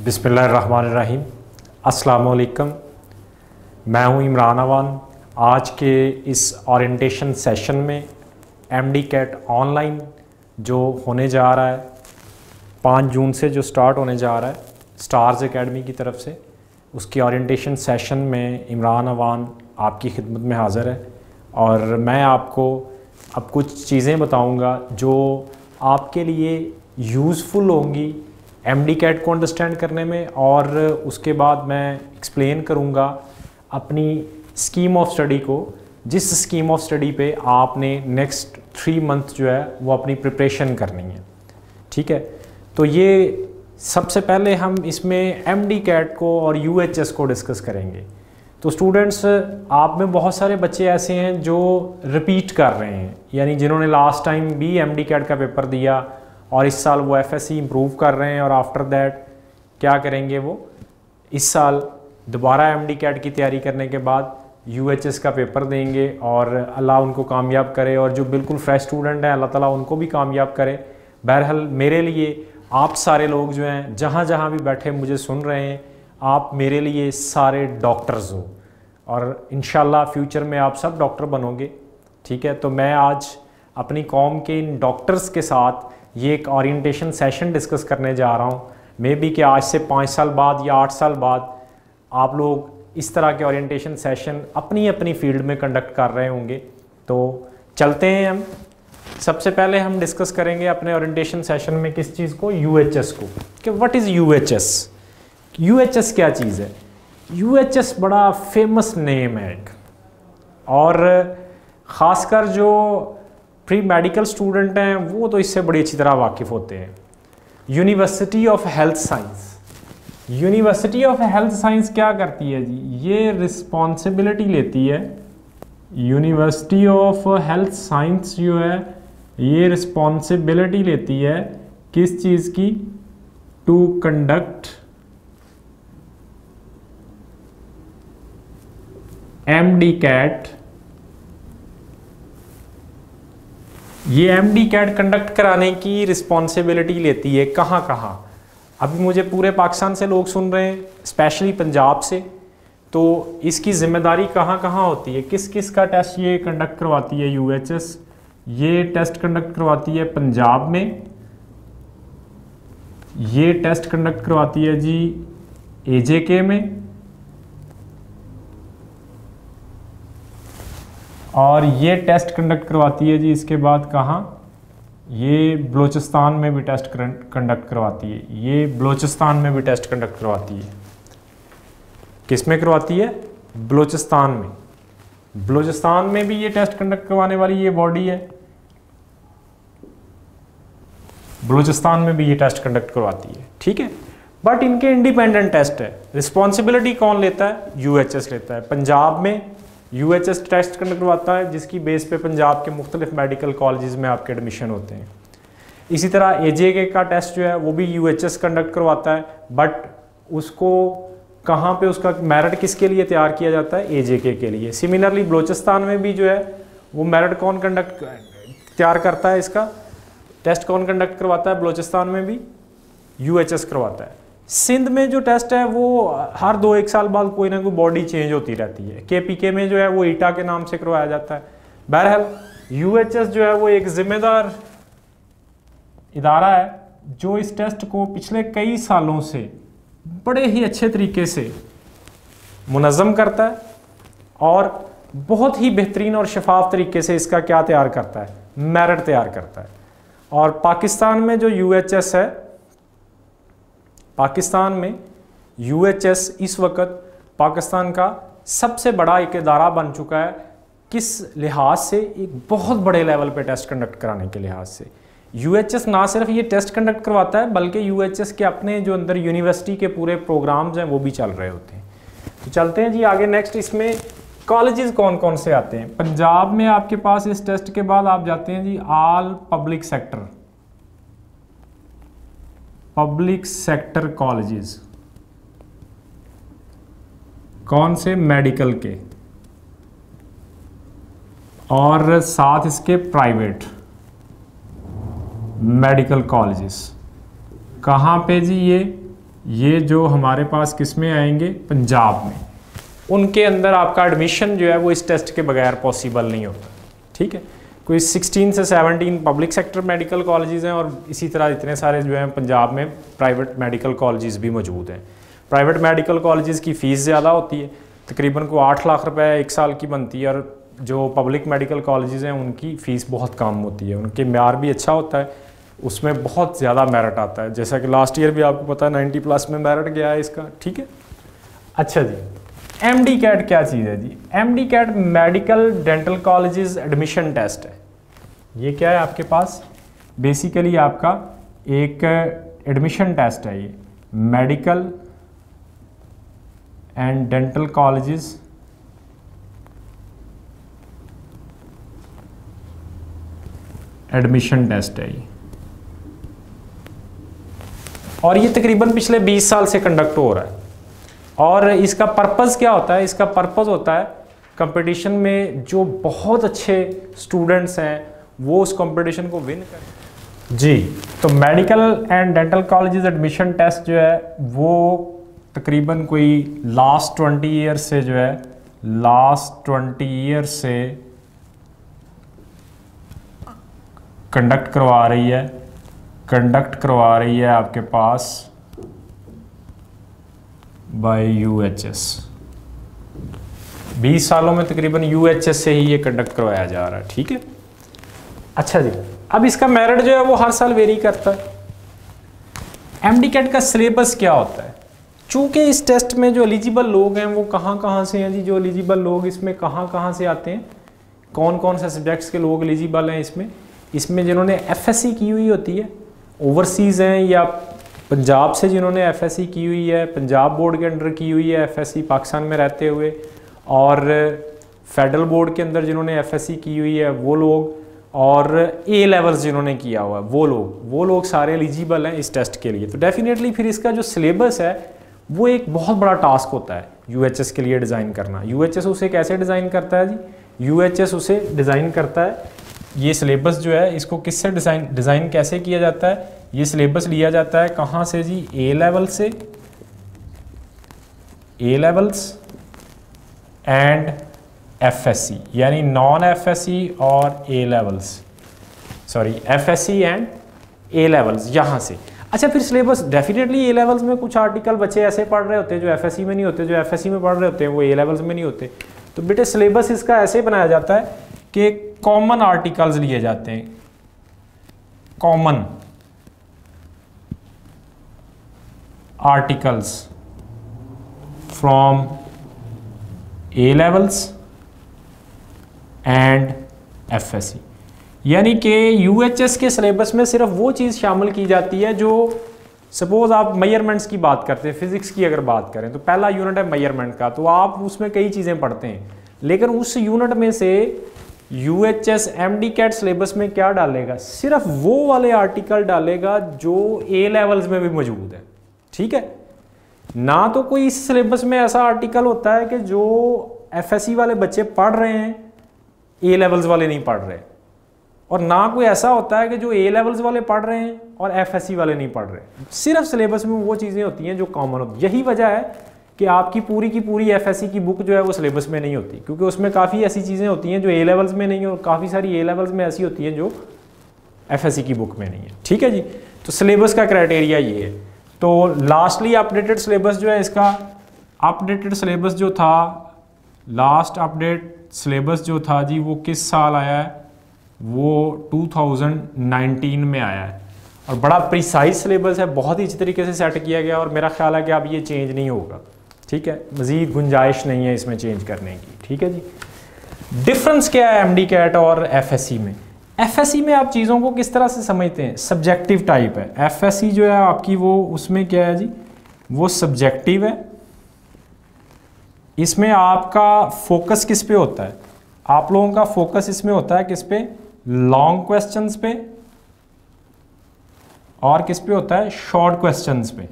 बिस्मिल्लाहिर्रहमानिर्रहीम। अस्सलाम वालेकुम। मैं हूं इमरान अवान। आज के इस ओरिएंटेशन सेशन में एमडी कैट ऑनलाइन जो होने जा रहा है 5 जून से जो स्टार्ट होने जा रहा है स्टार्स एकेडमी की तरफ से, उसकी ओरिएंटेशन सेशन में इमरान अवान आपकी खिदमत में हाज़िर है और मैं आपको अब कुछ चीज़ें बताऊंगा जो आपके लिए यूज़फुल होंगी एमडी कैट को अंडरस्टैंड करने में, और उसके बाद मैं एक्सप्लेन करूंगा अपनी स्कीम ऑफ स्टडी को, जिस स्कीम ऑफ स्टडी पे आपने नेक्स्ट 3 मंथ जो है वो अपनी प्रिपरेशन करनी है। ठीक है, तो ये सबसे पहले हम इसमें एमडी कैट को और यूएचएस को डिस्कस करेंगे। तो स्टूडेंट्स, आप में बहुत सारे बच्चे ऐसे हैं जो रिपीट कर रहे हैं, यानी जिन्होंने लास्ट टाइम भी एमडी कैट का पेपर दिया और इस साल वो एफएससी इम्प्रूव कर रहे हैं और आफ्टर दैट क्या करेंगे, वो इस साल दोबारा एमडी कैट की तैयारी करने के बाद यूएचएस का पेपर देंगे और अल्लाह उनको कामयाब करे, और जो बिल्कुल फ्रेश स्टूडेंट हैं अल्लाह ताला उनको भी कामयाब करे। बहरहाल मेरे लिए आप सारे लोग जो हैं जहाँ जहाँ भी बैठे मुझे सुन रहे हैं, आप मेरे लिए सारे डॉक्टर्स हो और इंशाल्लाह फ्यूचर में आप सब डॉक्टर बनोगे। ठीक है, तो मैं आज अपनी कौम के इन डॉक्टर्स के साथ ये एक ओरिएंटेशन सेशन डिस्कस करने जा रहा हूँ। मे बी कि आज से 5 साल बाद या 8 साल बाद आप लोग इस तरह के ओरिएंटेशन सेशन अपनी अपनी फील्ड में कंडक्ट कर रहे होंगे। तो चलते हैं हम। सबसे पहले हम डिस्कस करेंगे अपने ओरिएंटेशन सेशन में किस चीज़ को, यूएचएस को, कि व्हाट इज़ यूएचएस। यूएचएस क्या चीज़ है? यूएचएस बड़ा फेमस नेम है एक, और ख़ासकर जो प्री मेडिकल स्टूडेंट हैं वो तो इससे बड़ी अच्छी तरह वाकिफ़ होते हैं। University of health science, university of health science क्या करती है जी? ये रिस्पॉन्सिबिलिटी लेती है, यूनिवर्सिटी ऑफ हेल्थ साइंस जो है ये रिस्पॉन्सिबिलिटी लेती है किस चीज़ की? To conduct MD CAT. ये एमडी कैट कंडक्ट कराने की रिस्पॉन्सिबिलिटी लेती है कहाँ कहाँ? अभी मुझे पूरे पाकिस्तान से लोग सुन रहे हैं, स्पेशली पंजाब से, तो इसकी जिम्मेदारी कहाँ कहाँ होती है? किस किस का टेस्ट ये कंडक्ट करवाती है यूएचएस? ये टेस्ट कंडक्ट करवाती है पंजाब में, ये टेस्ट कंडक्ट करवाती है जी एजेके में, और ये टेस्ट कंडक्ट करवाती है जी इसके बाद कहाँ? ये बलूचिस्तान में भी टेस्ट कंडक्ट करवाती है, ये बलूचिस्तान में भी टेस्ट कंडक्ट करवाती है। किस में करवाती है? बलूचिस्तान में। बलूचिस्तान में भी ये टेस्ट कंडक्ट करवाने वाली ये बॉडी है, बलूचिस्तान में भी ये टेस्ट कंडक्ट करवाती है। ठीक है, बट इनके इंडिपेंडेंट टेस्ट है। रिस्पॉन्सिबिलिटी कौन लेता है? यूएचएस लेता है। पंजाब में यूएचएस टेस्ट कंडक्ट करवाता है, जिसकी बेस पे पंजाब के मुख्तलिफ मेडिकल कॉलेजेस में आपके एडमिशन होते हैं। इसी तरह एजेके का टेस्ट जो है वो भी यूएचएस कंडक्ट करवाता है, बट उसको कहाँ पे, उसका मेरिट किसके लिए तैयार किया जाता है? एजेके के लिए। सिमिलरली बलूचिस्तान में भी जो है वो मेरिट कौन कंडक्ट तैयार करता है? इसका टेस्ट कौन कंडक्ट करवाता है? बलूचिस्तान में भी यूएचएस करवाता है। सिंध में जो टेस्ट है वो हर 2-1 साल बाद कोई ना कोई बॉडी चेंज होती रहती है। केपीके में जो है वो ईटा के नाम से करवाया जाता है। बहरहाल यूएचएस जो है वो एक जिम्मेदार इदारा है जो इस टेस्ट को पिछले कई सालों से बड़े ही अच्छे तरीके से मुनज़्ज़म करता है और बहुत ही बेहतरीन और शफाफ तरीके से इसका क्या तैयार करता है? मेरिट तैयार करता है। और पाकिस्तान में जो यूएचएस है, पाकिस्तान में यूएचएस इस वक्त पाकिस्तान का सबसे बड़ा एक इदारा बन चुका है। किस लिहाज से? एक बहुत बड़े लेवल पे टेस्ट कंडक्ट कराने के लिहाज से। यूएचएस ना सिर्फ ये टेस्ट कंडक्ट करवाता है, बल्कि यूएचएस के अपने जो अंदर यूनिवर्सिटी के पूरे प्रोग्राम्स हैं वो भी चल रहे होते हैं। तो चलते हैं जी आगे। नेक्स्ट इसमें कॉलेजेस कौन कौन से आते हैं? पंजाब में आपके पास इस टेस्ट के बाद आप जाते हैं जी all public sector, public sector colleges. कौन से? मेडिकल के, और साथ इसके प्राइवेट मेडिकल कॉलेजेस। कहाँ पे जी? ये ये जो हमारे पास किस में आएंगे, पंजाब में, उनके अंदर आपका एडमिशन जो है वो इस टेस्ट के बगैर पॉसिबल नहीं होता। ठीक है, कोई 16 से 17 पब्लिक सेक्टर मेडिकल कॉलेजेस हैं और इसी तरह इतने सारे जो हैं पंजाब में प्राइवेट मेडिकल कॉलेजेस भी मौजूद हैं। प्राइवेट मेडिकल कॉलेजेस की फ़ीस ज़्यादा होती है, तकरीबन को 8 लाख रुपए एक साल की बनती है, और जो पब्लिक मेडिकल कॉलेजेस हैं उनकी फ़ीस बहुत कम होती है, उनके म्यार भी अच्छा होता है, उसमें बहुत ज़्यादा मेरिट आता है। जैसा कि लास्ट ईयर भी आपको पता है 90+ में मेरिट गया है इसका। ठीक है, अच्छा जी, एमडी कैट क्या चीज़ है जी? MD CAT medical dental colleges admission test है। ये क्या है आपके पास? बेसिकली आपका एक एडमिशन टेस्ट है ये, medical and dental colleges admission test है ये, और ये तकरीबन पिछले 20 साल से कंडक्ट हो रहा है। और इसका पर्पज़ क्या होता है? इसका पर्पज़ होता है कंपटीशन में जो बहुत अच्छे स्टूडेंट्स हैं वो उस कंपटीशन को विन करें जी। तो medical and dental colleges admission test जो है वो तकरीबन कोई लास्ट 20 ईयर से जो है, लास्ट 20 ईयर से कंडक्ट करवा रही है आपके पास बाय यूएचएस। 20 सालों में तकरीबन यूएचएस से ही ये कंडक्ट करवाया जा रहा है। ठीक है, अच्छा जी, अब इसका मेरिट जो है वो हर साल वेरी करता है। एमडी कैट का सिलेबस क्या होता है? चूंकि इस टेस्ट में जो एलिजिबल लोग हैं वो कहाँ से हैं जी? जो एलिजिबल लोग इसमें कहाँ से आते हैं? कौन कौन से सब्जेक्ट्स के लोग एलिजिबल हैं इसमें जिन्होंने एफएससी की हुई होती है, ओवरसीज़ हैं, या पंजाब से जिन्होंने एफएससी की हुई है, पंजाब बोर्ड के अंडर की हुई है एफएससी पाकिस्तान में रहते हुए, और फेडरल बोर्ड के अंदर जिन्होंने एफएससी की हुई है वो लोग, और ए लेवल्स जिन्होंने किया हुआ है वो लोग सारे एलिजिबल हैं इस टेस्ट के लिए। तो डेफिनेटली फिर इसका जो सिलेबस है वो एक बहुत बड़ा टास्क होता है यूएचएस के लिए डिज़ाइन करना। यूएचएस उसे कैसे डिज़ाइन करता है जी? यूएचएस उसे डिज़ाइन करता है, ये सिलेबस जो है इसको किससे डिज़ाइन कैसे किया जाता है? ये सिलेबस लिया जाता है कहाँ से जी? ए लेवल से, ए लेवल्स एंड एफएससी, यानी नॉन एफएससी और A levels, sorry FSc and A levels, यहाँ से। अच्छा, फिर सिलेबस डेफिनेटली ए लेवल्स में कुछ आर्टिकल बच्चे ऐसे पढ़ रहे होते हैं जो एफएससी में नहीं होते, जो एफएससी में पढ़ रहे होते हैं वो ए लेवल्स में नहीं होते। तो बेटे सिलेबस इसका ऐसे बनाया जाता है कि कॉमन आर्टिकल्स लिए जाते हैं, common articles from A levels and FSc, यानी कि यूएचएस के सिलेबस में सिर्फ वो चीज़ शामिल की जाती है जो, सपोज आप मेजरमेंट्स की बात करते हैं, फिजिक्स की अगर बात करें तो पहला यूनिट है मेजरमेंट का, तो आप उसमें कई चीज़ें पढ़ते हैं, लेकिन उस यूनिट में से यूएचएस एमडी कैट सिलेबस में क्या डालेगा? सिर्फ वो वाले आर्टिकल डालेगा जो ए लेवल्स में भी मौजूद है। ठीक है ना? तो कोई इस सिलेबस में ऐसा आर्टिकल होता है कि जो एफएससी वाले बच्चे पढ़ रहे हैं ए लेवल्स वाले नहीं पढ़ रहे, और ना कोई ऐसा होता है कि जो ए लेवल्स वाले पढ़ रहे हैं और एफएससी वाले नहीं पढ़ रहे। सिर्फ सिलेबस में वो चीज़ें होती हैं जो कॉमन होती हैं। यही वजह है कि आपकी पूरी की पूरी एफएससी की बुक जो है वो सिलेबस में नहीं होती, क्योंकि उसमें काफ़ी ऐसी चीज़ें होती हैं जो ए लेवल्स में नहीं है, और काफ़ी सारी ए लेवल्स में ऐसी होती हैं जो एफएससी की बुक में नहीं है। ठीक है जी, तो सिलेबस का क्राइटेरिया ये है। तो लास्टली अपडेटेड सिलेबस जो है, इसका अपडेटेड सिलेबस जो था, लास्ट अपडेट सिलेबस जो था जी वो किस साल आया है? वो 2019 में आया है, और बड़ा प्रिसाइज सिलेबस है, बहुत ही अच्छी तरीके से सेट किया गया, और मेरा ख्याल है कि अब ये चेंज नहीं होगा। ठीक है, मज़ीद गुंजाइश नहीं है इसमें चेंज करने की। ठीक है जी, डिफरेंस क्या है एमडी कैट और एफएससी में? एफएससी में आप चीज़ों को किस तरह से समझते हैं? सब्जेक्टिव टाइप है। एफएससी जो है आपकी वो, उसमें क्या है जी? वो सब्जेक्टिव है। इसमें आपका फोकस किस पे होता है? आप लोगों का फोकस इसमें होता है किस पे? लॉन्ग क्वेश्चंस पे, और किस पे होता है? शॉर्ट क्वेश्चंस पे।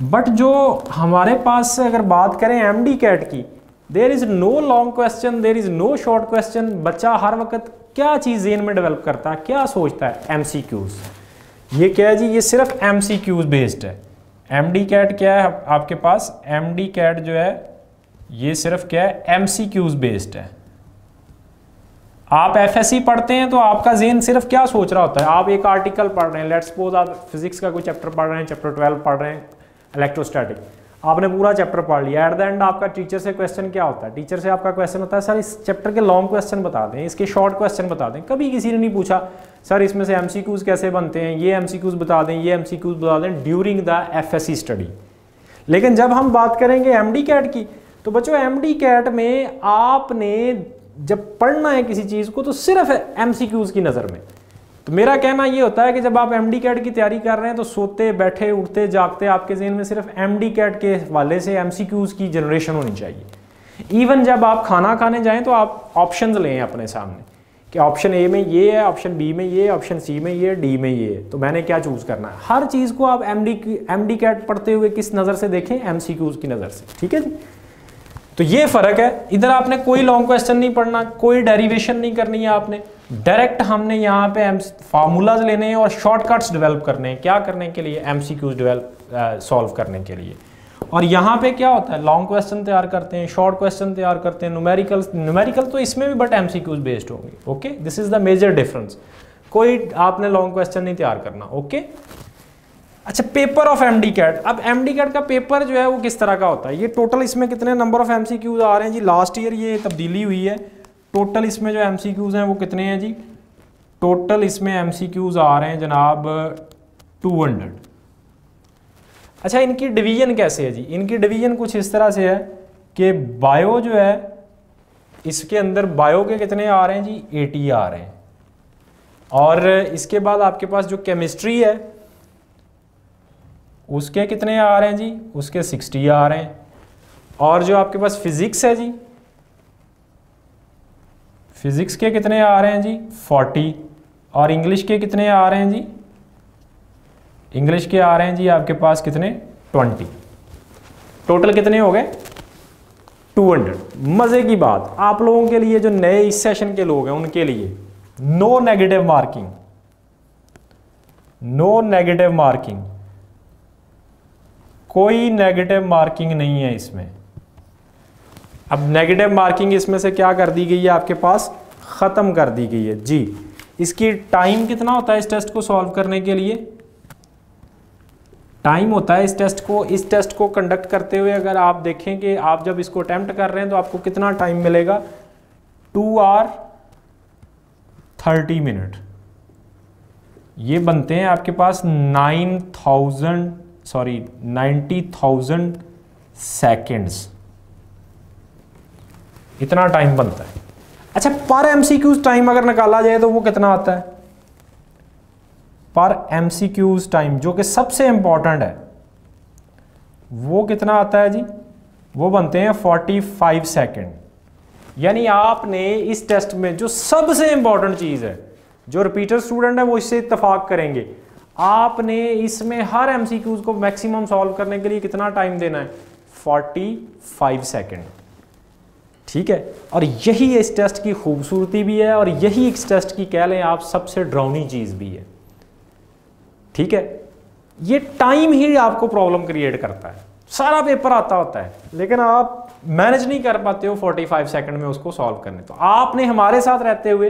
बट जो हमारे पास से अगर बात करें एमडी कैट की, there is no long question, there is no short question. बच्चा हर वक्त क्या चीज़ जेन में डेवलप करता है, क्या सोचता है? एमसीक्यूज। ये क्या है जी, ये सिर्फ MCQs बेस्ड है। MD कैट क्या है आपके पास, MD कैट जो है ये सिर्फ क्या है, MCQs बेस्ड है। आप FSC पढ़ते हैं तो आपका ज़हन सिर्फ क्या सोच रहा होता है, आप एक आर्टिकल पढ़ रहे हैं, लेट्स सपोज आप फिजिक्स का कोई चैप्टर पढ़ रहे हैं, चैप्टर 12 पढ़ रहे हैं इलेक्ट्रोस्टैटिक, आपने पूरा चैप्टर पढ़ लिया। एट द एंड आपका टीचर से क्वेश्चन क्या होता है, टीचर से आपका क्वेश्चन होता है सर इस चैप्टर के लॉन्ग क्वेश्चन बता दें, इसके शॉर्ट क्वेश्चन बता दें। कभी किसी ने नहीं पूछा सर इसमें से MCQs कैसे बनते हैं, ये MCQs बता दें, ये MCQs बता दें ड्यूरिंग द FSC स्टडी। लेकिन जब हम बात करेंगे MD कैट की, तो बच्चों MD कैट में आपने जब पढ़ना है किसी चीज़ को तो सिर्फ MCQs की नज़र में। तो मेरा कहना ये होता है कि जब आप MD कैट की तैयारी कर रहे हैं तो सोते बैठे उठते जागते आपके ज़हन में सिर्फ MD कैट के हवाले से MCQs की जनरेशन होनी चाहिए। इवन जब आप खाना खाने जाएं तो आप ऑप्शंस लें अपने सामने कि ऑप्शन A में ये है, ऑप्शन B में ये, ऑप्शन C में ये, D में ये है, तो मैंने क्या चूज़ करना है। हर चीज़ को आप MD कैट पढ़ते हुए किस नज़र से देखें, MCQs की नज़र से। ठीक है जी, तो ये फ़र्क है। इधर आपने कोई लॉन्ग क्वेश्चन नहीं पढ़ना, कोई डेरिवेशन नहीं करनी है आपने, डायरेक्ट हमने यहाँ पे फार्मूलाज लेने हैं और शॉर्टकट्स डेवलप करने हैं। क्या करने के लिए, MCQs सॉल्व करने के लिए। और यहाँ पे क्या होता है, लॉन्ग क्वेश्चन तैयार करते हैं, शॉर्ट क्वेश्चन तैयार करते हैं, न्यूमेरिकल तो इसमें भी बट MCQs बेस्ड होंगे। Okay, this is the major difference. कोई आपने लॉन्ग क्वेश्चन नहीं तैयार करना। ओके, अच्छा, पेपर ऑफ MD कैट। अब MD कैट का पेपर जो है वो किस तरह का होता है, ये टोटल इसमें कितने नंबर ऑफ MCQs आ रहे हैं जी, लास्ट ईयर ये तब्दीली हुई है। टोटल इसमें जो MCQs हैं वो कितने हैं जी, टोटल इसमें MCQs आ रहे हैं जनाब 200। अच्छा, इनकी डिवीजन कैसे है जी, इनकी डिवीजन कुछ इस तरह से है कि बायो जो है इसके अंदर बायो के कितने आ रहे हैं जी, 80 आ रहे हैं। और इसके बाद आपके पास जो केमिस्ट्री है उसके कितने आ रहे हैं जी, उसके 60 आ रहे हैं। और जो आपके पास फिजिक्स है जी, फिजिक्स के कितने आ रहे हैं जी, 40। और इंग्लिश के कितने आ रहे हैं जी, इंग्लिश के आ रहे हैं जी आपके पास कितने, 20। टोटल कितने हो गए, 200। मज़े की बात आप लोगों के लिए, जो नए इस सेशन के लोग हैं उनके लिए, no negative marking, no negative marking, कोई नेगेटिव मार्किंग नहीं है इसमें। अब नेगेटिव मार्किंग इसमें से क्या कर दी गई है, आपके पास ख़त्म कर दी गई है जी। इसकी टाइम कितना होता है इस टेस्ट को सॉल्व करने के लिए, टाइम होता है इस टेस्ट को कंडक्ट करते हुए, अगर आप देखें कि आप जब इसको अटेम्प्ट कर रहे हैं तो आपको कितना टाइम मिलेगा, 2 आवर 30 मिनट। ये बनते हैं आपके पास 90,000 सेकेंड्स, इतना टाइम बनता है। अच्छा, पर MCQs टाइम अगर निकाला जाए तो वो कितना आता है, पर MCQs टाइम जो कि सबसे इंपॉर्टेंट है वो कितना आता है जी, वो बनते हैं 45 सेकेंड। यानी आपने इस टेस्ट में जो सबसे इंपॉर्टेंट चीज़ है, जो रिपीटर स्टूडेंट है वो इससे इत्तेफाक करेंगे, आपने इसमें हर MCQs को मैक्सिमम सॉल्व करने के लिए कितना टाइम देना है, 45 सेकेंड। ठीक है, और यही इस टेस्ट की खूबसूरती भी है और यही इस टेस्ट की कह लें आप सबसे डरावनी चीज़ भी है। ठीक है, ये टाइम ही आपको प्रॉब्लम क्रिएट करता है। सारा पेपर आता होता है लेकिन आप मैनेज नहीं कर पाते हो 45 सेकंड में उसको सॉल्व करने। तो आपने हमारे साथ रहते हुए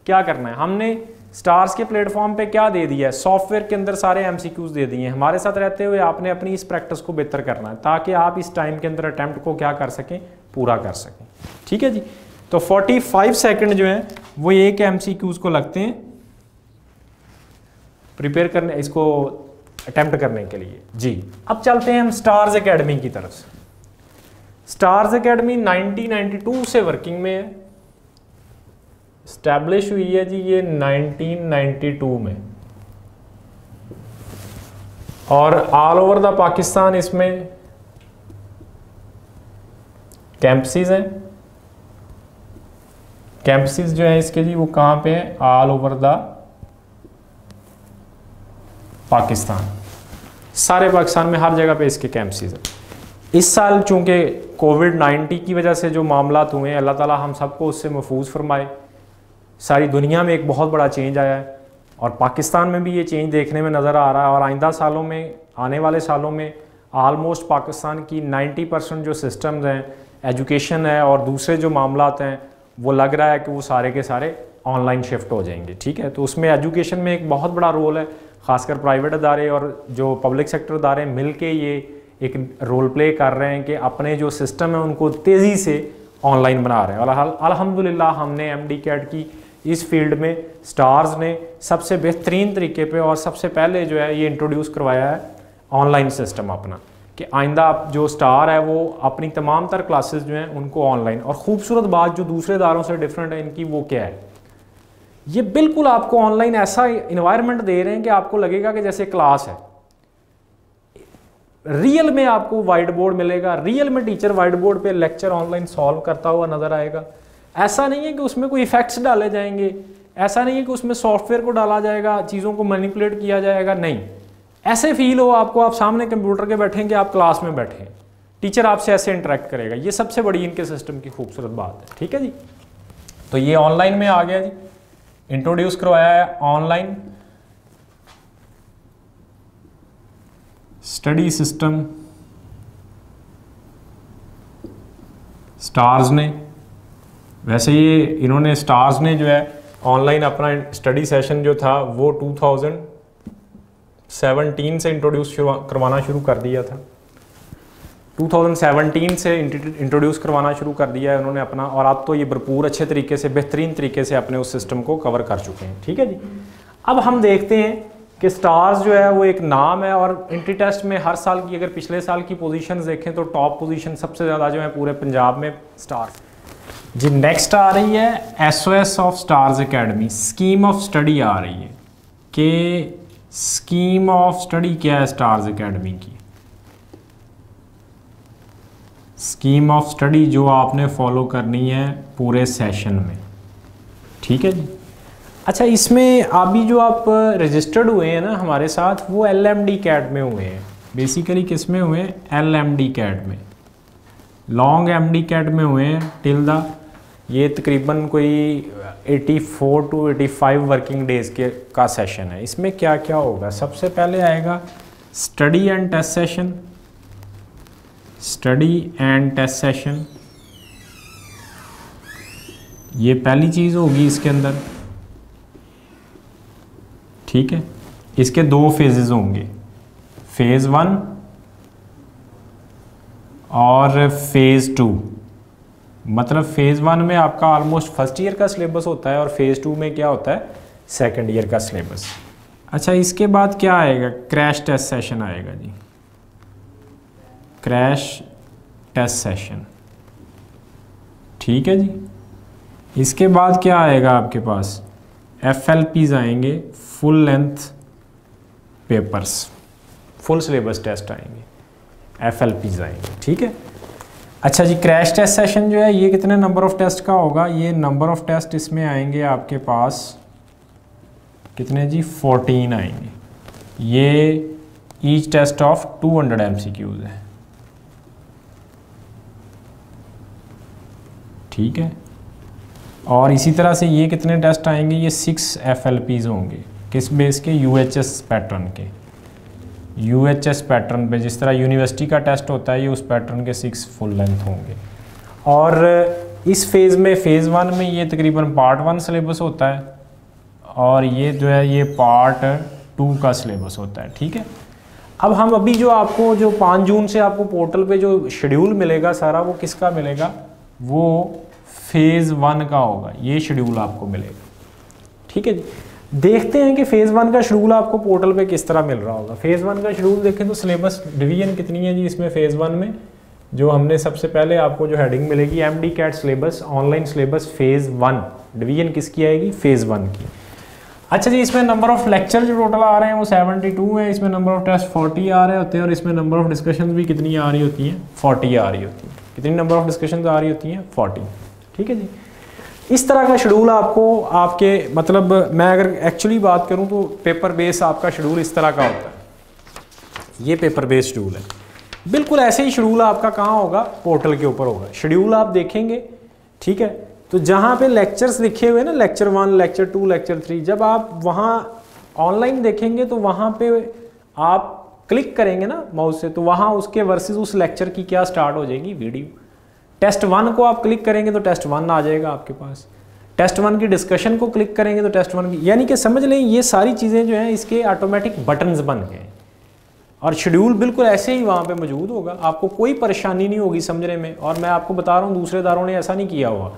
क्या करना है, हमने स्टार्स के प्लेटफॉर्म पे क्या दे दिया है, सॉफ्टवेयर के अंदर सारे MCQs दे दिए हैं। हमारे साथ रहते हुए आपने अपनी इस प्रैक्टिस को बेहतर करना है ताकि आप इस टाइम के अंदर अटैम्प्ट को क्या कर सकें, पूरा कर सकें। ठीक है जी, तो 45 सेकंड जो है वो एक MCQs को लगते हैं प्रिपेयर करने, इसको अटेम्प्ट करने के लिए जी। अब चलते हैं हम स्टार्स एकेडमी की तरफ से। स्टार्स एकेडमी 1992 से वर्किंग में है, स्टैब्लिश हुई है जी ये 1992 में, और ऑल ओवर द पाकिस्तान इसमें कैंपसेस हैं। कैंपसेस जो है इसके जी वो कहाँ पे है, ऑल ओवर द पाकिस्तान, सारे पाकिस्तान में हर जगह पे इसके कैंपसेस हैं। इस साल चूंकि कोविड-19 की वजह से जो मामलात हुए हैं, अल्लाह ताला हम सबको उससे महफूज फरमाए। सारी दुनिया में एक बहुत बड़ा चेंज आया है, और पाकिस्तान में भी ये चेंज देखने में नज़र आ रहा है। और आइंदा सालों में, आने वाले सालों में आलमोस्ट पाकिस्तान की 90% जो सिस्टम्स हैं, एजुकेशन है और दूसरे जो मामलात हैं, वो लग रहा है कि वो सारे के सारे ऑनलाइन शिफ्ट हो जाएंगे। ठीक है, तो उसमें एजुकेशन में एक बहुत बड़ा रोल है, ख़ासकर प्राइवेट अदारे और जो पब्लिक सेक्टर अदारे मिल के ये एक रोल प्ले कर रहे हैं कि अपने जो सिस्टम है उनको तेज़ी से ऑनलाइन बना रहे हैं। और अल्हम्दुलिल्लाह हमने MD-CAT की इस फील्ड में स्टार्स ने सबसे बेहतरीन तरीके पे और सबसे पहले जो है ये इंट्रोड्यूस करवाया है ऑनलाइन सिस्टम अपना, कि आइंदा आप जो स्टार है वो अपनी तमाम तर क्लासेस जो हैं उनको ऑनलाइन। और ख़ूबसूरत बात जो दूसरे इदारों से डिफरेंट है इनकी, वो क्या है, ये बिल्कुल आपको ऑनलाइन ऐसा इन्वायरमेंट दे रहे हैं कि आपको लगेगा कि जैसे क्लास है। रियल में आपको वाइट बोर्ड मिलेगा, रियल में टीचर वाइट बोर्ड पे लेक्चर ऑनलाइन सॉल्व करता हुआ नज़र आएगा। ऐसा नहीं है कि उसमें कोई इफेक्ट्स डाले जाएंगे, ऐसा नहीं है कि उसमें सॉफ्टवेयर को डाला जाएगा, चीज़ों को मैनिपुलेट किया जाएगा, नहीं। ऐसे फील हो आपको, आप सामने कंप्यूटर के बैठेंगे, आप क्लास में बैठे हैं, टीचर आपसे ऐसे इंटरेक्ट करेगा। ये सबसे बड़ी इनके सिस्टम की खूबसूरत बात है। ठीक है जी, तो ये ऑनलाइन में आ गया जी, इंट्रोड्यूस करवाया है ऑनलाइन स्टडी सिस्टम स्टार्स ने। वैसे ये इन्होंने स्टार्स ने जो है ऑनलाइन अपना स्टडी सेशन जो था वो 2017 से इंट्रोड्यूस करवाना शुरू कर दिया था। 2017 से इंट्रोड्यूस करवाना शुरू कर दिया है उन्होंने अपना, और अब तो ये भरपूर अच्छे तरीके से, बेहतरीन तरीके से अपने उस सिस्टम को कवर कर चुके हैं। ठीक है जी, अब हम देखते हैं कि स्टार्स जो है वो एक नाम है, और एंट्री टेस्ट में हर साल की अगर पिछले साल की पोजीशंस देखें तो टॉप पोजीशन सबसे ज़्यादा जो है पूरे पंजाब में स्टार्स जी। नेक्स्ट आ रही है SOS of stars academy, scheme of study आ रही है कि स्कीम ऑफ स्टडी क्या है स्टार्स एकेडमी की। स्कीम ऑफ स्टडी जो आपने फॉलो करनी है पूरे सेशन में। ठीक है जी, अच्छा इसमें अभी जो आप रजिस्टर्ड हुए हैं ना हमारे साथ, वो LMD-CAT में हुए हैं। बेसिकली किस में हुए हैं? LMD-CAT में, लॉन्ग MD-CAT में हुए हैं टिल द, ये तकरीबन कोई 84 to 85 वर्किंग डेज़ के का सेशन है। इसमें क्या क्या होगा? सबसे पहले आएगा study and test session, study and test session, ये पहली चीज़ होगी इसके अंदर। ठीक है, इसके 2 फेजेस होंगे, फेज़ 1 और फेज़ 2। मतलब फेज़ 1 में आपका ऑलमोस्ट फर्स्ट ईयर का सिलेबस होता है और फेज़ 2 में क्या होता है? सेकंड ईयर का सिलेबस। अच्छा इसके बाद क्या आएगा? क्रैश टेस्ट सेशन आएगा जी, क्रैश टेस्ट सेशन। ठीक है जी, इसके बाद क्या आएगा आपके पास? FLPs आएंगे, full length papers, full syllabus test आएंगे, FLPs आएंगे। ठीक है, अच्छा जी क्रैश टेस्ट सेशन जो है ये कितने नंबर ऑफ टेस्ट का होगा? ये नंबर ऑफ टेस्ट इसमें आएंगे आपके पास कितने जी? 14 आएंगे। ये ईच टेस्ट ऑफ 200 MCQs है। ठीक है, और इसी तरह से ये कितने टेस्ट आएंगे? ये 6 FLPs होंगे। किस बेस के? UHS पैटर्न के, UHS पैटर्न पे, जिस तरह यूनिवर्सिटी का टेस्ट होता है ये उस पैटर्न के 6 फुल लेंथ होंगे। और इस फेज़ में, फेज़ 1 में ये तकरीबन पार्ट 1 सिलेबस होता है और ये जो है ये पार्ट 2 का सिलेबस होता है। ठीक है, अब हम अभी जो आपको जो 5 जून से आपको पोर्टल पे जो शेड्यूल मिलेगा सारा, वो किसका मिलेगा? वो फेज़ 1 का होगा, ये शेड्यूल आपको मिलेगा। ठीक है जी, देखते हैं कि फेज़ 1 का शेड्यूल आपको पोर्टल पे किस तरह मिल रहा होगा। फेज़ 1 का शेड्यूल देखें तो सिलेबस डिवीजन कितनी है जी इसमें? फेज़ 1 में जो हमने सबसे पहले आपको जो हेडिंग मिलेगी MD-CAT syllabus, online syllabus phase 1, division किसकी आएगी? फेज़ 1 की। अच्छा जी, इसमें नंबर ऑफ लेक्चर जो टोटल आ रहे हैं वो 72 है, इसमें नंबर ऑफ टेस्ट 40 आ रहे होते हैं और इसमें नंबर ऑफ डिस्कशन भी कितनी आ रही होती हैं? 40 आ रही होती है। कितनी नंबर ऑफ डिस्कशन आ रही होती हैं? 40। ठीक है जी, इस तरह का शेड्यूल आपको आपके, मतलब मैं अगर एक्चुअली बात करूं तो पेपर बेस आपका शेड्यूल इस तरह का होता है। ये पेपर बेस शेड्यूल है, बिल्कुल ऐसे ही शेड्यूल आपका कहाँ होगा? पोर्टल के ऊपर होगा। शेड्यूल आप देखेंगे, ठीक है, तो जहाँ पे लेक्चर्स लिखे हुए ना, लेक्चर 1, लेक्चर 2, लेक्चर 3, जब आप वहाँ ऑनलाइन देखेंगे तो वहाँ पे आप क्लिक करेंगे ना माउस से, तो वहाँ उसके वर्सेस उस लेक्चर की क्या स्टार्ट हो जाएगी, वीडियो। टेस्ट 1 को आप क्लिक करेंगे तो टेस्ट 1 आ जाएगा आपके पास। टेस्ट 1 की डिस्कशन को क्लिक करेंगे तो टेस्ट 1 की, यानी कि समझ लें ये सारी चीज़ें जो हैं इसके ऑटोमेटिक बटन्स बन गए और शेड्यूल बिल्कुल ऐसे ही वहाँ पे मौजूद होगा, आपको कोई परेशानी नहीं होगी समझने में। और मैं आपको बता रहा हूँ दूसरे इदारों ने ऐसा नहीं किया हुआ,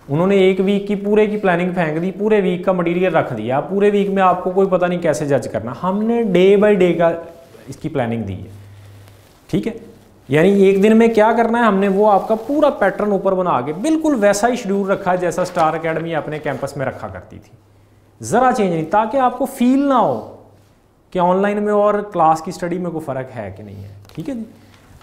उन्होंने एक वीक की पूरे की प्लानिंग फेंक दी, पूरे वीक का मटेरियल रख दिया, पूरे वीक में आपको कोई पता नहीं कैसे जज करना। हमने डे बाय डे का इसकी प्लानिंग दी है, ठीक है। यानी एक दिन में क्या करना है, हमने वो आपका पूरा पैटर्न ऊपर बना के बिल्कुल वैसा ही शेड्यूल रखा है जैसा स्टार एकेडमी अपने कैंपस में रखा करती थी, ज़रा चेंज नहीं, ताकि आपको फील ना हो कि ऑनलाइन में और क्लास की स्टडी में कोई फ़र्क है कि नहीं है, ठीक है जी।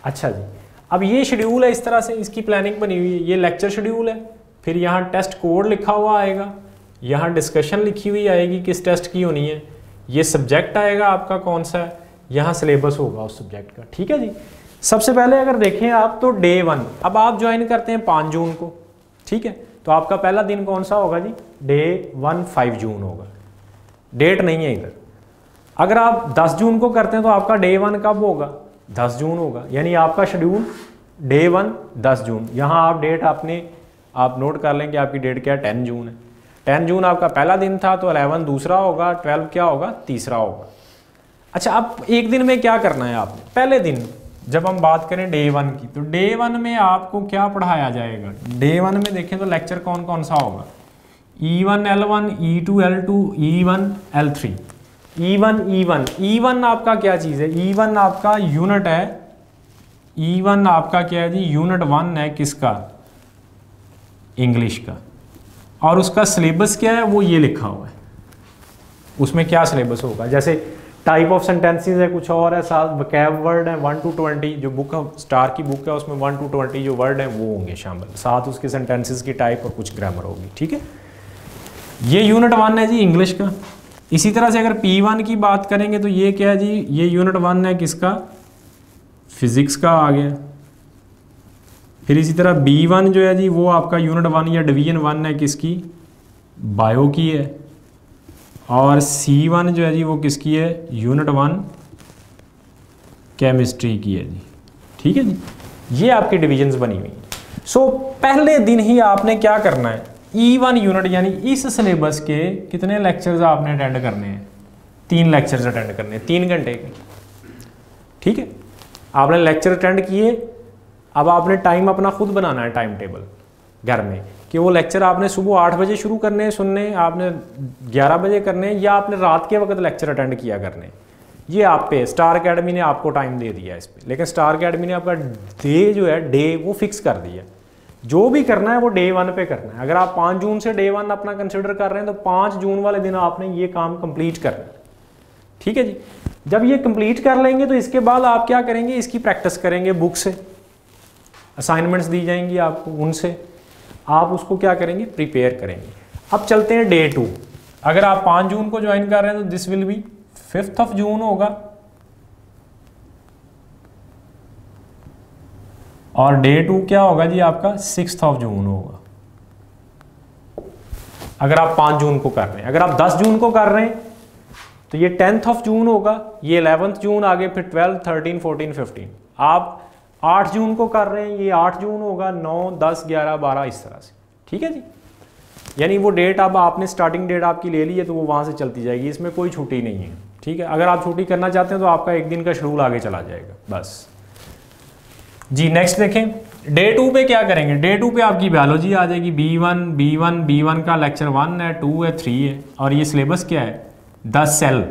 अच्छा जी, अब ये शेड्यूल है, इस तरह से इसकी प्लानिंग बनी हुई है। ये लेक्चर शेड्यूल है, फिर यहाँ टेस्ट कोड लिखा हुआ आएगा, यहाँ डिस्कशन लिखी हुई आएगी किस टेस्ट की होनी है, ये सब्जेक्ट आएगा आपका कौन सा है, यहाँ सिलेबस होगा उस सब्जेक्ट का, ठीक है जी। सबसे पहले अगर देखें आप तो डे 1, अब आप ज्वाइन करते हैं 5 जून को, ठीक है, तो आपका पहला दिन कौन सा होगा जी, डे 1 5 जून होगा, डेट नहीं है इधर। अगर आप 10 जून को करते हैं तो आपका डे 1 कब होगा, 10 जून होगा, यानी आपका शेड्यूल डे 1 10 जून। यहाँ आप डेट आप नोट कर लें कि आपकी डेट क्या है, 10 जून है। 10 जून आपका पहला दिन था, तो 11 दूसरा होगा, 12 क्या होगा, तीसरा होगा। अच्छा, अब एक दिन में क्या करना है आपने, पहले दिन जब हम बात करें डे 1 की, तो डे 1 में आपको क्या पढ़ाया जाएगा। डे 1 में देखें तो लेक्चर कौन कौन सा होगा, E1 L1 E2 L2 E1 L3। E1 आपका क्या चीज़ है, E1 आपका यूनिट है, E1 आपका क्या है जी, यूनिट 1 है किसका, इंग्लिश का। और उसका सिलेबस क्या है, वो ये लिखा हुआ है, उसमें क्या सिलेबस होगा, जैसे टाइप ऑफ सेंटेंसेस है, कुछ और है, साथ वोकैब वर्ड है 1 to 20, जो बुक स्टार की बुक है उसमें 1 to 20 जो वर्ड है वो होंगे शामिल, साथ उसके सेंटेंसेस की टाइप और कुछ ग्रामर होगी, ठीक है। ये यूनिट 1 है जी इंग्लिश का। इसी तरह से अगर P1 की बात करेंगे तो ये क्या है जी, ये यूनिट 1 है किसका, फिजिक्स का आ गया। फिर इसी तरह B1 जो है जी वो आपका यूनिट 1 या डिवीजन 1 है किसकी, बायो की है। और C1 जो है जी वो किसकी है, यूनिट 1 केमिस्ट्री की है जी, ठीक है जी। ये आपकी डिविजन्स बनी हुई हैं। सो पहले दिन ही आपने क्या करना है, E1 यूनिट यानी इस सिलेबस के कितने लेक्चर्स आपने अटेंड करने हैं, 3 लेक्चर्स अटेंड करने हैं 3 घंटे के, ठीक है। आपने लेक्चर अटेंड किए, अब आपने टाइम अपना खुद बनाना है, टाइम टेबल घर में, कि वो लेक्चर आपने सुबह 8 बजे शुरू करने हैं सुनने, आपने 11 बजे करने हैं, या आपने रात के वक्त लेक्चर अटेंड किया करने। ये आप पे स्टार एकेडमी ने आपको टाइम दे दिया इस पर, लेकिन स्टार एकेडमी ने आपका डे जो है डे वो फिक्स कर दिया, जो भी करना है वो डे 1 पे करना है। अगर आप 5 जून से डे 1 अपना कंसिडर कर रहे हैं तो 5 जून वाले दिन आपने ये काम कंप्लीट करना है, ठीक है जी। जब ये कंप्लीट कर लेंगे तो इसके बाद आप क्या करेंगे, इसकी प्रैक्टिस करेंगे, बुक से असाइनमेंट्स दी जाएंगी आपको, उनसे आप उसको क्या करेंगे, प्रिपेयर करेंगे। अब चलते हैं डे 2। अगर आप 5 जून को ज्वाइन कर रहे हैं तो दिस विल बी 5 जून होगा, और डे 2 क्या होगा जी आपका 6 जून होगा, अगर आप 5 जून को कर रहे हैं। अगर आप 10 जून को कर रहे हैं तो ये 10 जून होगा, ये 11 जून आगे, फिर 12 13 14 15। आप 8 जून को कर रहे हैं, ये 8 जून होगा, 9 10 11 12 इस तरह से, ठीक है जी। यानी वो डेट अब आपने स्टार्टिंग डेट आपकी ले ली है तो वो वहाँ से चलती जाएगी, इसमें कोई छुट्टी नहीं है, ठीक है। अगर आप छुट्टी करना चाहते हैं तो आपका एक दिन का शेड्यूल आगे चला जाएगा बस जी। नेक्स्ट देखें, डे 2 पे क्या करेंगे। डे 2 पे आपकी बायोलॉजी आ जाएगी, B1 का लेक्चर 1 है, 2 है, 3 है, और ये सिलेबस क्या है, 10 सेल।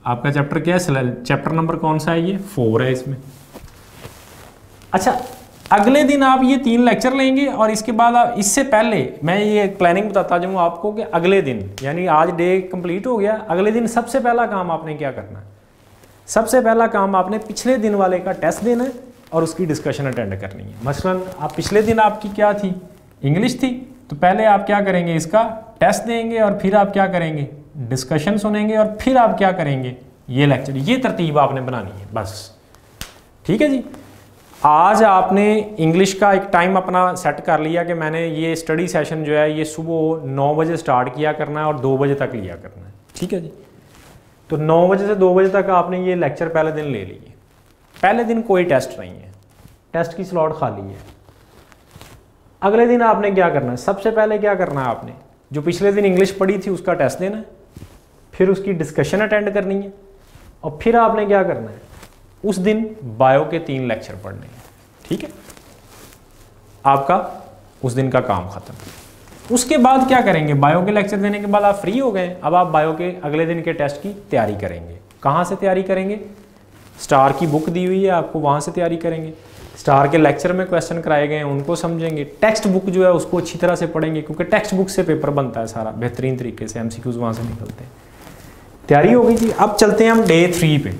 आपका चैप्टर क्या है, चैप्टर नंबर कौन सा है, ये 4 है इसमें। अच्छा, अगले दिन आप ये 3 लेक्चर लेंगे, और इसके बाद आप, इससे पहले मैं ये प्लानिंग बताता जाऊँ आपको कि अगले दिन, यानी आज डे कंप्लीट हो गया, अगले दिन सबसे पहला काम आपने क्या करना है, सबसे पहला काम आपने पिछले दिन वाले का टेस्ट देना है और उसकी डिस्कशन अटेंड करनी है। मसलन आप पिछले दिन आपकी क्या थी, इंग्लिश थी, तो पहले आप क्या करेंगे, इसका टेस्ट देंगे, और फिर आप क्या करेंगे, डिस्कशन सुनेंगे, और फिर आप क्या करेंगे, ये लेक्चर। ये तरतीब आपने बनानी है बस, ठीक है जी। आज आपने इंग्लिश का एक टाइम अपना सेट कर लिया कि मैंने ये स्टडी सेशन जो है ये सुबह 9 बजे स्टार्ट किया करना है और 2 बजे तक लिया करना है, ठीक है जी। तो 9 बजे से 2 बजे तक आपने ये लेक्चर पहले दिन ले लिए। पहले दिन कोई टेस्ट नहीं है, टेस्ट की स्लॉट खाली है। अगले दिन आपने क्या करना है, सबसे पहले क्या करना है, आपने जो पिछले दिन इंग्लिश पढ़ी थी उसका टेस्ट देना है, फिर उसकी डिस्कशन अटेंड करनी है, और फिर आपने क्या करना है, उस दिन बायो के 3 लेक्चर पढ़ने हैं। ठीक है, आपका उस दिन का काम खत्म। उसके बाद क्या करेंगे, बायो के लेक्चर देने के बाद आप फ्री हो गए। अब आप बायो के अगले दिन के टेस्ट की तैयारी करेंगे। कहाँ से तैयारी करेंगे, स्टार की बुक दी हुई है आपको, वहाँ से तैयारी करेंगे। स्टार के लेक्चर में क्वेश्चन कराए गए हैं उनको समझेंगे। टेक्स्ट बुक जो है उसको अच्छी तरह से पढ़ेंगे, क्योंकि टेक्स्ट बुक से पेपर बनता है सारा बेहतरीन तरीके से, MCQs वहाँ से निकलते हैं। तैयारी हो गई जी। अब चलते हैं हम डे 3 पे।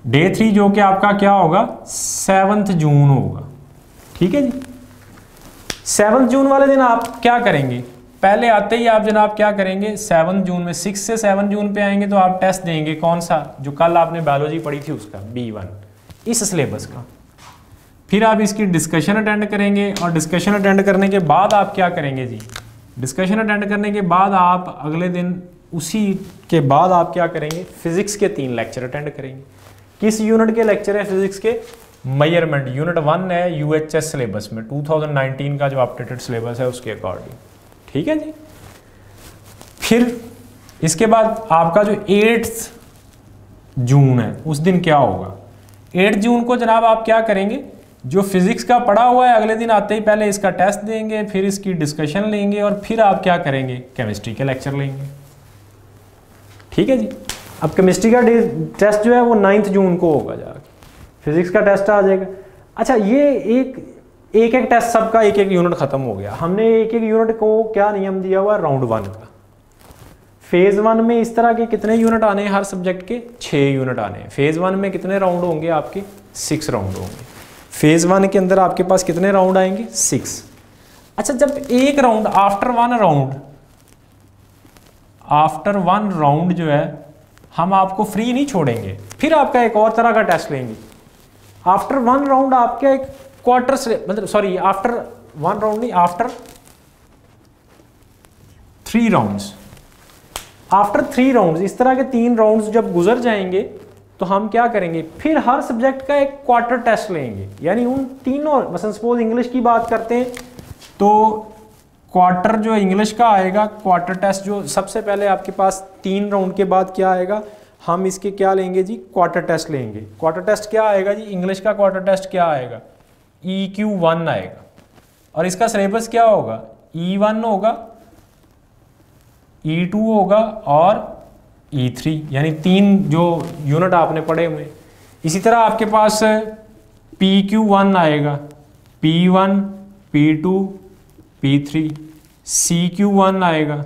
डे 3 जो कि आपका क्या होगा, 7 जून होगा। ठीक है जी। 7 जून वाले दिन आप क्या करेंगे, पहले आते ही आप जनाब क्या करेंगे, 7 जून में 6 से 7 जून पे आएंगे तो आप टेस्ट देंगे कौन सा, जो कल आपने बायोलॉजी पढ़ी थी उसका, B1, इस सिलेबस का। फिर आप इसकी डिस्कशन अटेंड करेंगे, और डिस्कशन अटेंड करने के बाद आप क्या करेंगे जी, डिस्कशन अटेंड करने के बाद आप अगले दिन उसी के बाद आप क्या करेंगे, फिजिक्स के 3 लेक्चर अटेंड करेंगे। किस यूनिट के लेक्चर है फिजिक्स के, मेजरमेंट यूनिट 1 है UHS सिलेबस में, 2019 का जो अपडेटेड सिलेबस है उसके अकॉर्डिंग। ठीक है जी। फिर इसके बाद आपका जो 8 जून है उस दिन क्या होगा, 8 जून को जनाब आप क्या करेंगे, जो फिजिक्स का पढ़ा हुआ है अगले दिन आते ही पहले इसका टेस्ट देंगे, फिर इसकी डिस्कशन लेंगे, और फिर आप क्या करेंगे, केमिस्ट्री के लेक्चर लेंगे। ठीक है जी। अब केमिस्ट्री का टेस्ट जो है वो 9 जून को होगा जाके, फिजिक्स का टेस्ट आ जाएगा। अच्छा, ये एक टेस्ट सबका एक यूनिट खत्म हो गया। हमने एक यूनिट को क्या नियम दिया हुआ, राउंड 1 का। फेज 1 में इस तरह के कितने यूनिट आने हैं, हर सब्जेक्ट के 6 यूनिट आने हैं। फेज 1 में कितने राउंड होंगे आपके, 6 राउंड होंगे। फेज 1 के अंदर आपके पास कितने राउंड आएंगे, 6। अच्छा, जब एक राउंड आफ्टर वन राउंड जो है हम आपको फ्री नहीं छोड़ेंगे, फिर आपका एक और तरह का टेस्ट लेंगे। आफ्टर 1 राउंड आपका एक क्वार्टर से, मतलब सॉरी, आफ्टर 1 राउंड नहीं, आफ्टर 3 राउंड्स, आफ्टर 3 राउंड्स, इस तरह के 3 राउंड्स जब गुजर जाएंगे तो हम क्या करेंगे, फिर हर सब्जेक्ट का एक क्वार्टर टेस्ट लेंगे। यानी उन तीनों, मसलन सपोज इंग्लिश की बात करते हैं तो क्वार्टर जो इंग्लिश का आएगा, क्वार्टर टेस्ट जो सबसे पहले आपके पास 3 राउंड के बाद क्या आएगा, हम इसके क्या लेंगे जी, क्वार्टर टेस्ट लेंगे। क्वार्टर टेस्ट क्या आएगा जी, इंग्लिश का क्वार्टर टेस्ट क्या आएगा, EQ1 आएगा। और इसका सिलेबस क्या होगा, E1 होगा, E2 होगा और E3, यानी 3 जो यूनिट आपने पढ़े हुए। इसी तरह आपके पास PQ1 आएगा, P1, P2, P3, CQ1 आएगा,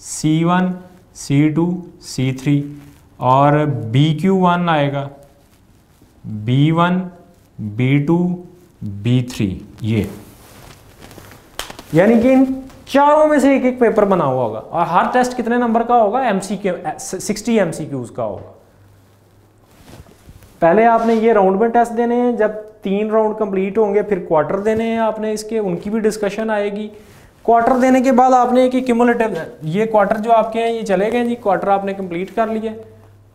C1, C2, C3, और BQ1 आएगा, B1, B2, B3। ये यानी कि इन चारों में से एक पेपर बना हुआ होगा, और हर टेस्ट कितने नंबर का होगा, MCQ 60 MCQs का होगा। पहले आपने ये राउंड में टेस्ट देने हैं, जब 3 राउंड कंप्लीट होंगे फिर क्वार्टर देने हैं आपने इसके, उनकी भी डिस्कशन आएगी। क्वार्टर देने के बाद आपने एक क्यूमुलेटिव, ये क्वार्टर जो आपके हैं ये चले गए जी, क्वार्टर आपने कंप्लीट कर लिया।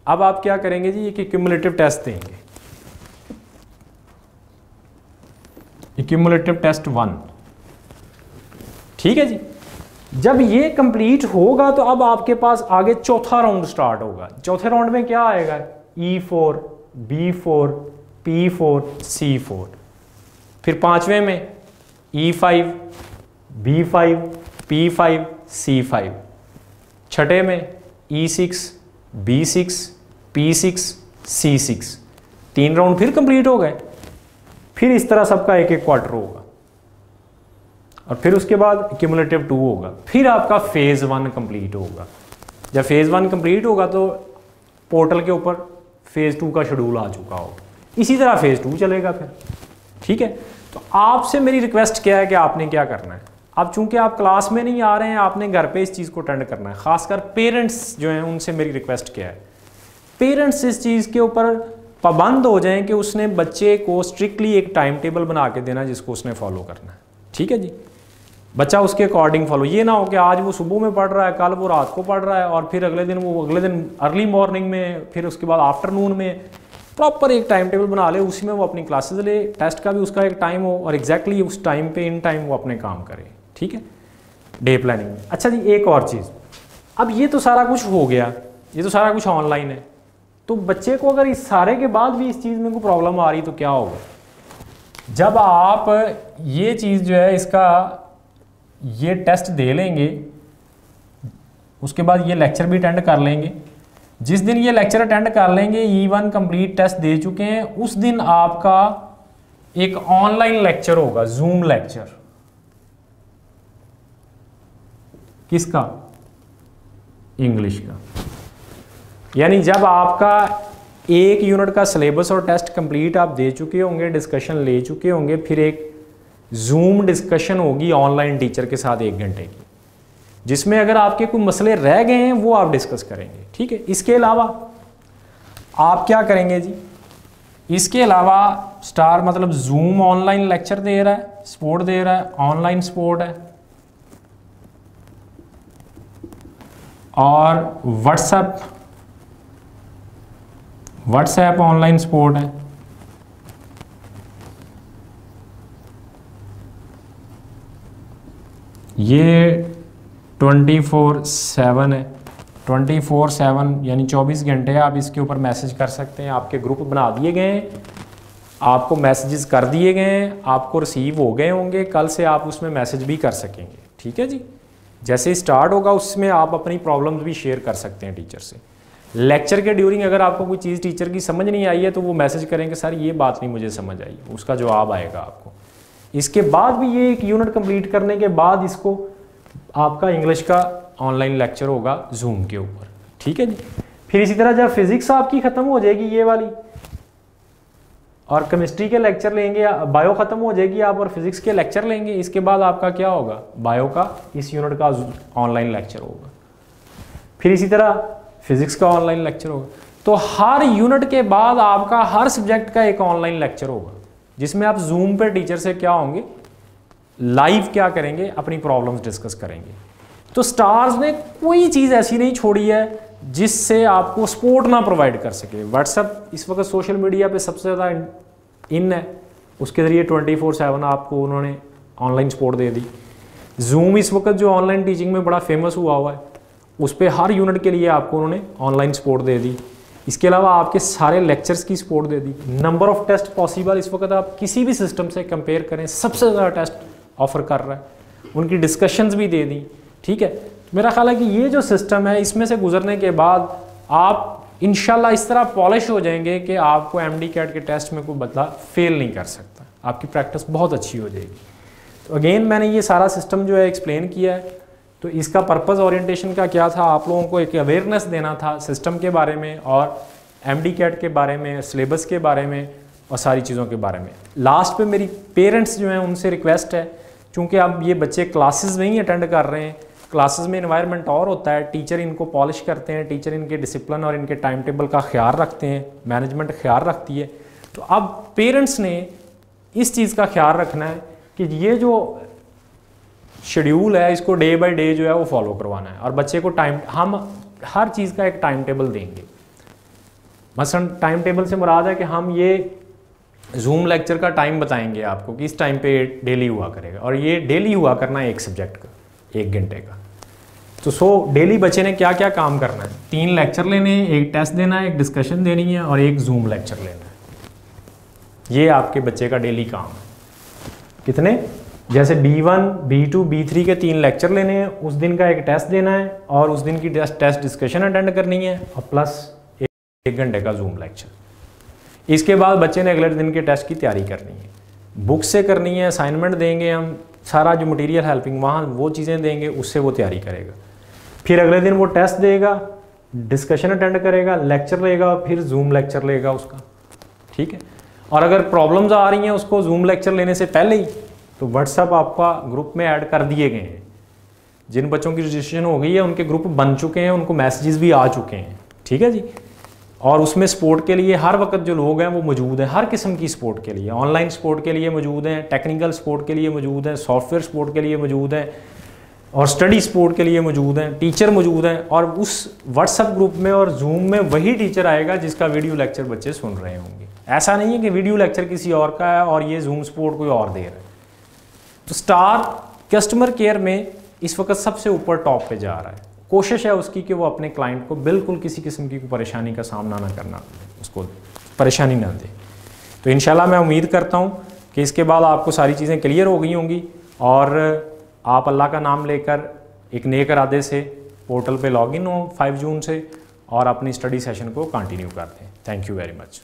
अब आप क्या करेंगे जी, एक क्यूमुलेटिव टेस्ट देंगे, क्यूमुलेटिव टेस्ट 1। ठीक है जी। जब ये कंप्लीट होगा तो अब आपके पास आगे चौथा राउंड स्टार्ट होगा। चौथे राउंड में क्या आएगा, E4, B4, P4, C4। फिर 5वें में E5, B5, P5, C5। छठे में E6, B6, P6, C6। 3 round फिर कंप्लीट हो गए। फिर इस तरह सबका एक क्वार्टर होगा, और फिर उसके बाद क्यूमुलेटिव 2 होगा। फिर आपका फेज 1 कंप्लीट होगा। जब फेज 1 कंप्लीट होगा तो पोर्टल के ऊपर फेज 2 का शेड्यूल आ चुका होगा। इसी तरह फेज 2 चलेगा फिर। ठीक है। तो आपसे मेरी रिक्वेस्ट क्या है कि आपने क्या करना है, अब चूंकि आप क्लास में नहीं आ रहे हैं, आपने घर पे इस चीज़ को अटेंड करना है। खासकर पेरेंट्स जो हैं उनसे मेरी रिक्वेस्ट क्या है, पेरेंट्स इस चीज़ के ऊपर पाबंद हो जाएं कि उसने बच्चे को स्ट्रिक्टली एक टाइम टेबल बना के देना जिसको उसने फॉलो करना है। ठीक है जी। बच्चा उसके अकॉर्डिंग फॉलो, ये ना हो कि आज वो सुबह में पढ़ रहा है, कल वो रात को पढ़ रहा है और फिर अगले दिन अर्ली मॉर्निंग में, फिर उसके बाद आफ्टरनून में। प्रॉपर एक टाइम टेबल बना ले, उसी में वो अपनी क्लासेस ले, टेस्ट का भी उसका एक टाइम हो और एग्जैक्टली उस टाइम पे इन टाइम वो अपने काम करे, ठीक है, डे प्लानिंग में। अच्छा जी, एक और चीज़, अब ये तो सारा कुछ हो गया, ये तो सारा कुछ ऑनलाइन है, तो बच्चे को अगर इस सारे के बाद भी इस चीज़ में कोई प्रॉब्लम आ रही तो क्या होगा? जब आप ये चीज़ जो है इसका ये टेस्ट दे लेंगे, उसके बाद ये लेक्चर भी अटेंड कर लेंगे, जिस दिन ये लेक्चर अटेंड कर लेंगे, E1 कंप्लीट टेस्ट दे चुके हैं, उस दिन आपका एक ऑनलाइन लेक्चर होगा, जूम लेक्चर। किसका? इंग्लिश का। यानी जब आपका एक यूनिट का सिलेबस और टेस्ट कंप्लीट आप दे चुके होंगे, डिस्कशन ले चुके होंगे, फिर एक जूम डिस्कशन होगी ऑनलाइन टीचर के साथ 1 घंटे की, जिसमें अगर आपके कोई मसले रह गए हैं वो आप डिस्कस करेंगे, ठीक है। इसके अलावा आप क्या करेंगे जी? इसके अलावा स्टार मतलब जूम ऑनलाइन लेक्चर दे रहा है, सपोर्ट दे रहा है, ऑनलाइन सपोर्ट है, और व्हाट्सएप ऑनलाइन सपोर्ट है। ये 24/7 है, 24/7 यानी 24 घंटे आप इसके ऊपर मैसेज कर सकते हैं। आपके ग्रुप बना दिए गए हैं, आपको मैसेजेस कर दिए गए हैं, आपको रिसीव हो गए होंगे, कल से आप उसमें मैसेज भी कर सकेंगे, ठीक है जी। जैसे ही स्टार्ट होगा उसमें आप अपनी प्रॉब्लम्स भी शेयर कर सकते हैं टीचर से। लेक्चर के ड्यूरिंग अगर आपको कोई चीज़ टीचर की समझ नहीं आई है तो वो मैसेज करेंगे, सर ये बात नहीं मुझे समझ आई, उसका जवाब आएगा आपको। इसके बाद भी ये एक यूनिट कंप्लीट करने के बाद इसको आपका इंग्लिश का ऑनलाइन लेक्चर होगा जूम के ऊपर, ठीक है जी। फिर इसी तरह जब फिजिक्स आपकी ख़त्म हो जाएगी ये वाली, और केमिस्ट्री के लेक्चर लेंगे, बायो ख़त्म हो जाएगी आप और फिजिक्स के लेक्चर लेंगे, इसके बाद आपका क्या होगा? बायो का इस यूनिट का ऑनलाइन लेक्चर होगा। फिर इसी तरह फिजिक्स का ऑनलाइन लेक्चर होगा। तो हर यूनिट के बाद आपका हर सब्जेक्ट का एक ऑनलाइन लेक्चर होगा, जिसमें आप जूम पे टीचर से क्या होंगे, लाइव क्या करेंगे, अपनी प्रॉब्लम्स डिस्कस करेंगे। तो स्टार्स ने कोई चीज़ ऐसी नहीं छोड़ी है जिससे आपको सपोर्ट ना प्रोवाइड कर सके। व्हाट्सएप इस वक्त सोशल मीडिया पे सबसे ज़्यादा इन है, उसके ज़रिए 24/7 आपको उन्होंने ऑनलाइन सपोर्ट दे दी। जूम इस वक्त जो ऑनलाइन टीचिंग में बड़ा फेमस हुआ है, उस पर हर यूनिट के लिए आपको उन्होंने ऑनलाइन सपोर्ट दे दी। इसके अलावा आपके सारे लेक्चर्स की सपोर्ट दे दी। नंबर ऑफ़ टेस्ट पॉसिबल इस वक्त आप किसी भी सिस्टम से कंपेयर करें, सबसे ज़्यादा टेस्ट ऑफ़र कर रहा है, उनकी डिस्कशंस भी दे दी, ठीक है। मेरा ख्याल है कि ये जो सिस्टम है इसमें से गुजरने के बाद आप इंशाल्लाह इस तरह पॉलिश हो जाएंगे कि आपको MD कैट के टेस्ट में कोई बंदा फेल नहीं कर सकता, आपकी प्रैक्टिस बहुत अच्छी हो जाएगी। तो अगेन मैंने ये सारा सिस्टम जो है एक्सप्लेन किया है। तो इसका पर्पज़ ओरिएंटेशन का क्या था? आप लोगों को एक अवेयरनेस देना था सिस्टम के बारे में और MD कैट के बारे में, सिलेबस के बारे में और सारी चीज़ों के बारे में। लास्ट पे मेरी पेरेंट्स जो हैं उनसे रिक्वेस्ट है, चूँकि अब ये बच्चे क्लासेस नहीं अटेंड कर रहे हैं, क्लासेस में इन्वायरमेंट और होता है, टीचर इनको पॉलिश करते हैं, टीचर इनके डिसिप्लिन और इनके टाइम टेबल का ख्याल रखते हैं, मैनेजमेंट ख्याल रखती है। तो अब पेरेंट्स ने इस चीज़ का ख्याल रखना है कि ये जो शेड्यूल है इसको डे बाय डे जो है वो फॉलो करवाना है, और बच्चे को हम हर चीज़ का एक टाइम टेबल देंगे। मसलन टाइम टेबल से मुराद है कि हम ये जूम लेक्चर का टाइम बताएंगे आपको कि इस टाइम पे डेली हुआ करेगा, और ये डेली हुआ करना है एक सब्जेक्ट का 1 घंटे का। तो डेली बच्चे ने क्या क्या काम करना है? 3 लेक्चर लेने हैं, 1 टेस्ट देना है, 1 डिस्कशन देनी है और 1 जूम लेक्चर लेना है। ये आपके बच्चे का डेली काम है। कितने? जैसे B1, B2, B3 के 3 लेक्चर लेने हैं, उस दिन का 1 टेस्ट देना है और उस दिन की टेस्ट डिस्कशन अटेंड करनी है, और प्लस 1 घंटे का जूम लेक्चर। इसके बाद बच्चे ने अगले दिन के टेस्ट की तैयारी करनी है, बुक से करनी है, असाइनमेंट देंगे हम, सारा जो मटेरियल हेल्पिंग वहाँ वो चीज़ें देंगे, उससे वो तैयारी करेगा। फिर अगले दिन वो टेस्ट देगा, डिस्कशन अटेंड करेगा, लेक्चर लेगा, फिर जूम लेक्चर लेगा उसका, ठीक है। और अगर प्रॉब्लम्स आ रही हैं उसको जूम लेक्चर लेने से पहले ही, तो व्हाट्सएप आपका ग्रुप में ऐड कर दिए गए हैं। जिन बच्चों की रजिस्ट्रेशन हो गई है उनके ग्रुप बन चुके हैं, उनको मैसेजेस भी आ चुके हैं, ठीक है जी। और उसमें सपोर्ट के लिए हर वक्त जो लोग हैं वो मौजूद हैं, हर किस्म की सपोर्ट के लिए, ऑनलाइन सपोर्ट के लिए मौजूद हैं, टेक्निकल सपोर्ट के लिए मौजूद हैं, सॉफ्टवेयर सपोर्ट के लिए मौजूद हैं और स्टडी सपोर्ट के लिए मौजूद हैं, टीचर मौजूद हैं। और उस व्हाट्सएप ग्रुप में और जूम में वही टीचर आएगा जिसका वीडियो लेक्चर बच्चे सुन रहे होंगे। ऐसा नहीं है कि वीडियो लेक्चर किसी और का है और ये जूम सपोर्ट कोई और दे रहा है। तो स्टार कस्टमर केयर में इस वक्त सबसे ऊपर टॉप पे जा रहा है। कोशिश है उसकी कि वो अपने क्लाइंट को बिल्कुल किसी किस्म की परेशानी का सामना ना करना, उसको परेशानी ना दे। तो इंशाल्लाह मैं उम्मीद करता हूँ कि इसके बाद आपको सारी चीज़ें क्लियर हो गई होंगी और आप अल्लाह का नाम लेकर एक नेक इरादे से पोर्टल पे लॉगिन हो 5 जून से और अपनी स्टडी सेशन को कंटिन्यू करते हैं। Thank you very much.